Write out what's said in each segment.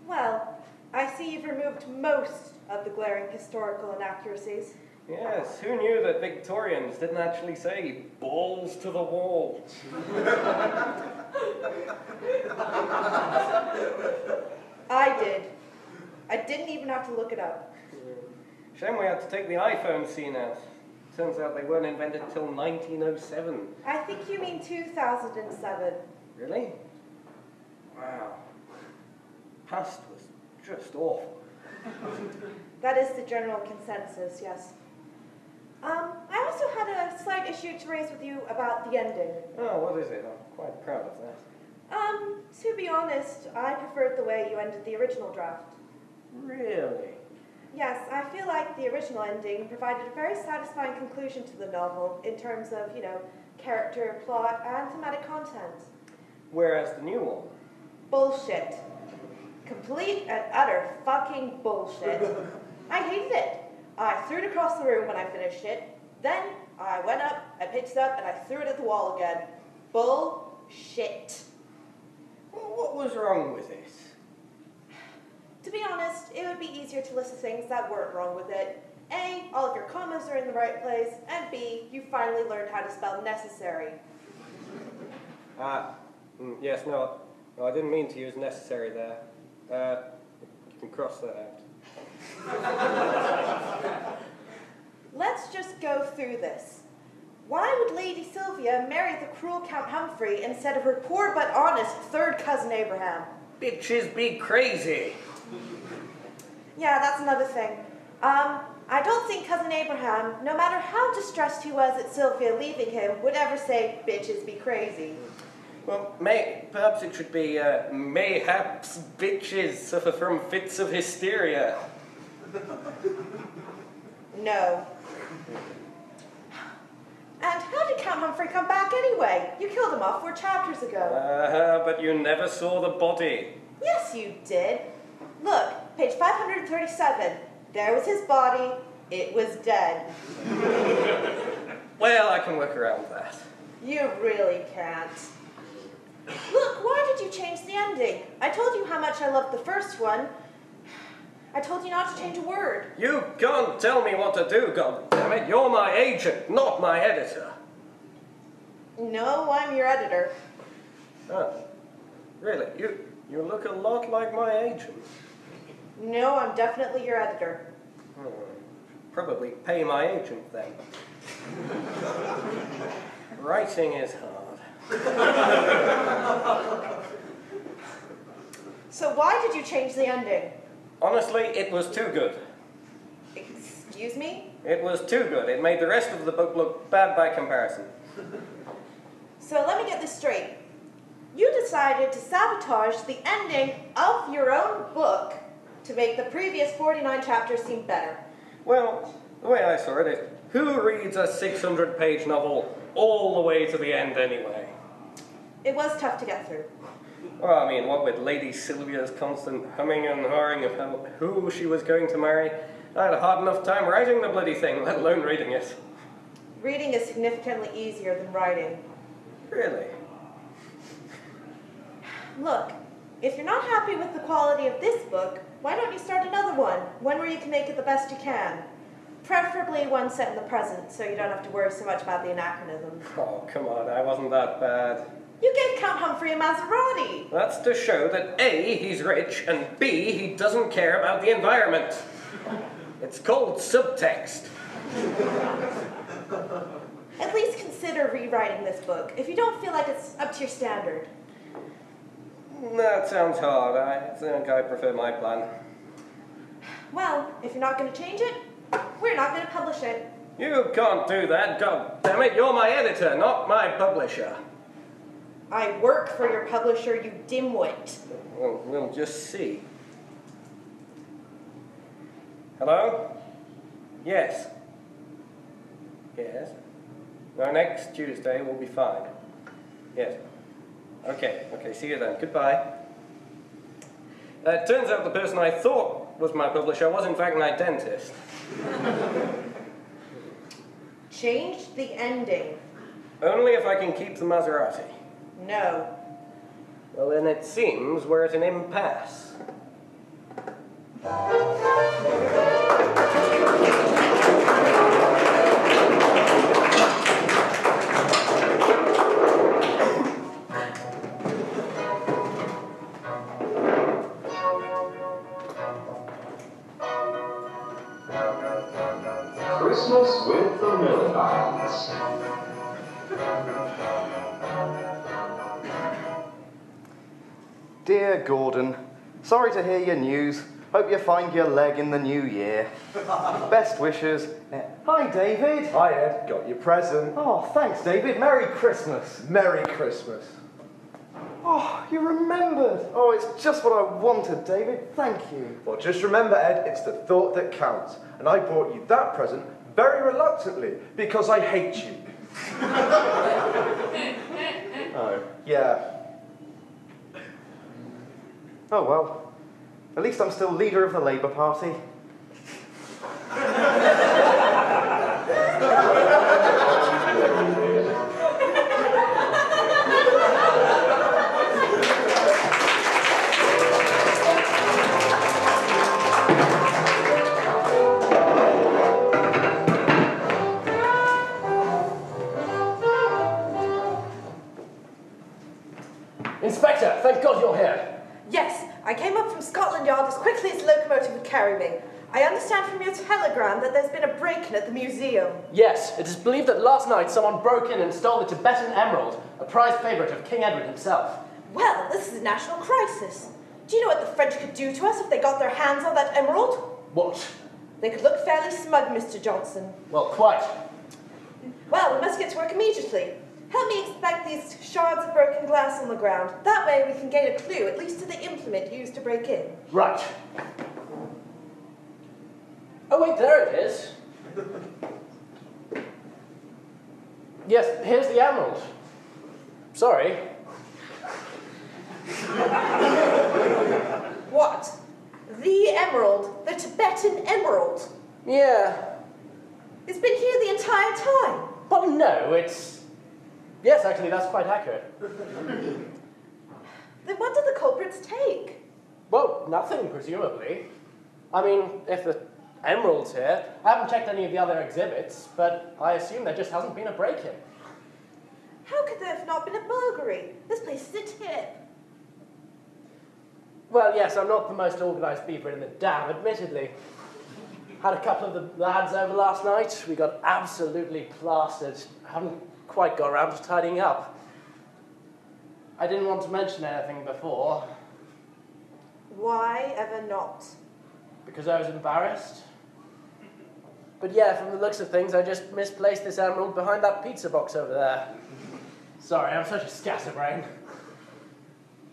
Well, I see you've removed most of the glaring historical inaccuracies. Yes, who knew that Victorians didn't actually say balls to the wall? I did. I didn't even have to look it up. Shame we had to take the iPhone scene out. Turns out they weren't invented till 1907. I think you mean 2007. Really? Wow. Past was just awful. That is the general consensus, yes. I also had a slight issue to raise with you about the ending. Oh, what is it? I'm quite proud of that. To be honest, I preferred the way you ended the original draft. Really? Yes, I feel like the original ending provided a very satisfying conclusion to the novel in terms of, character, plot, and thematic content. Whereas the new one? Bullshit. Complete and utter fucking bullshit. I hated it. I threw it across the room when I finished it. Then I went up, I picked it up, and I threw it at the wall again. Bullshit. What was wrong with it? To be honest, it would be easier to list the things that weren't wrong with it. A, all of your commas are in the right place, and B, you finally learned how to spell necessary. Yes, no, I didn't mean to use necessary there. You can cross that out. Let's just go through this. Why would Lady Sylvia marry the cruel Count Humphrey instead of her poor but honest third cousin Abraham? Bitches be crazy. Yeah, that's another thing. I don't think Cousin Abraham, no matter how distressed he was at Sylvia leaving him, would ever say, bitches be crazy. Well, perhaps it should be, mayhaps bitches suffer from fits of hysteria. No. And how did Count Humphrey come back anyway? You killed him off 4 chapters ago. But you never saw the body. Yes, you did. Look, page 537. There was his body. It was dead. Well, I can work around that. You really can't. Look, why did you change the ending? I told you how much I loved the first one. I told you not to change a word. You can't tell me what to do, goddammit. You're my agent, not my editor. No, I'm your editor. Oh, really? You look a lot like my agent. No, I'm definitely your editor. Probably pay my agent then. Writing is hard. So why did you change the ending? Honestly, it was too good. Excuse me? It was too good. It made the rest of the book look bad by comparison. So let me get this straight. You decided to sabotage the ending of your own book to make the previous 49 chapters seem better. Well, the way I saw it is, who reads a 600-page novel all the way to the end anyway? It was tough to get through. Well, I mean, what with Lady Sylvia's constant humming and hawing about who she was going to marry, I had a hard enough time writing the bloody thing, let alone reading it. Reading is significantly easier than writing. Really? Look, if you're not happy with the quality of this book, why don't you start another one where you can make it the best you can? Preferably one set in the present, so you don't have to worry so much about the anachronism. Oh, come on, I wasn't that bad. You gave Count Humphrey a Maserati. That's to show that A, he's rich, and B, he doesn't care about the environment. It's called subtext. At least consider rewriting this book, if you don't feel like it's up to your standard. That sounds hard. I think I prefer my plan. Well, if you're not going to change it, we're not going to publish it. You can't do that, God damn it! You're my editor, not my publisher. I work for your publisher, you dimwit. Well, we'll just see. Hello? Yes. Yes. No, next Tuesday will be fine. Yes. Okay, see you then. Goodbye. It turns out the person I thought was my publisher was in fact my dentist. Change the ending. Only if I can keep the Maserati. No. Well, then it seems we're at an impasse. Christmas with the Millibines. Dear Gordon, sorry to hear your news. Hope you find your leg in the new year. Best wishes. Hi, David. Hi, Ed. Got your present. Oh, thanks, David. Merry Christmas. Merry Christmas. Oh, you remembered. Oh, it's just what I wanted, David. Thank you. Well, just remember, Ed, it's the thought that counts. And I bought you that present very reluctantly because I hate you. Oh. Yeah. Oh, well. At least I'm still leader of the Labour Party. Inspector, thank God you're here. Yes, I came up from Scotland Yard as quickly as the locomotive would carry me. I understand from your telegram that there's been a break-in at the museum. Yes, it is believed that last night someone broke in and stole the Tibetan emerald, a prized favourite of King Edward himself. Well, this is a national crisis. Do you know what the French could do to us if they got their hands on that emerald? What? They could look fairly smug, Mr. Johnson. Well, quite. Well, we must get to work immediately. Help me inspect these shards of broken glass on the ground. That way we can gain a clue, at least to the implement used to break in. Right. Oh, wait, there it is. Yes, here's the emerald. Sorry. What? The emerald? The Tibetan emerald? Yeah. It's been here the entire time. Well, no, it's... Yes, actually, that's quite accurate. Then what did the culprits take? Well, nothing, presumably. I mean, if the emerald's here, I haven't checked any of the other exhibits, but I assume there just hasn't been a break-in. How could there have not been a burglary? This place is a tip. Well, yes, I'm not the most organised beaver in the dam, admittedly. Had a couple of the lads over last night. We got absolutely plastered. Haven't quite got around to tidying up. I didn't want to mention anything before. Why ever not? Because I was embarrassed. But yeah, from the looks of things, I just misplaced this emerald behind that pizza box over there. Sorry, I'm such a scatterbrain.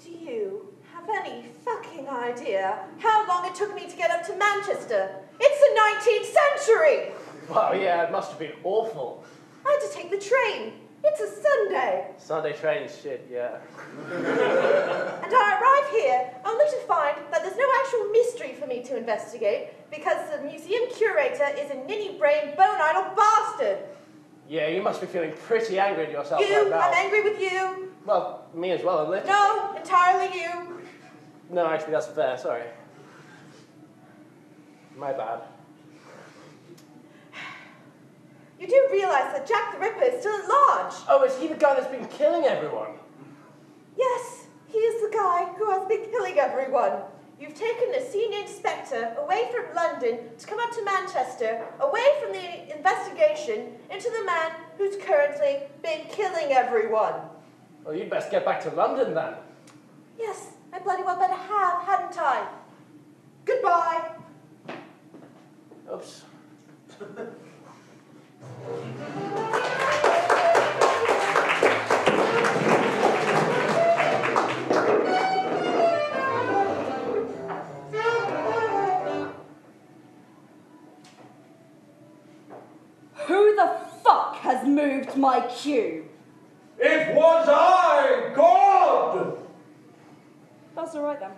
Do you have any fucking idea how long it took me to get up to Manchester? It's the 19th century! Well, yeah, it must have been awful. I had to take the train. It's a Sunday. Sunday trains, shit, yeah. And I arrive here only to find that there's no actual mystery for me to investigate because the museum curator is a ninny-brained, bone-idle bastard. Yeah, you must be feeling pretty angry at yourself right You, now. I'm angry with you. Well, me as well, a little. No, entirely you. No, actually, that's fair, sorry. My bad. You do realise that Jack the Ripper is still at large? Oh, is he the guy that's been killing everyone? Yes, he is the guy who has been killing everyone. You've taken a senior inspector away from London to come up to Manchester, away from the investigation, into the man who's currently been killing everyone. Well, you'd best get back to London, then. Yes, I bloody well better have, hadn't I? Goodbye. Oops. Who the fuck has moved my cue? It was I, God! That's all right then.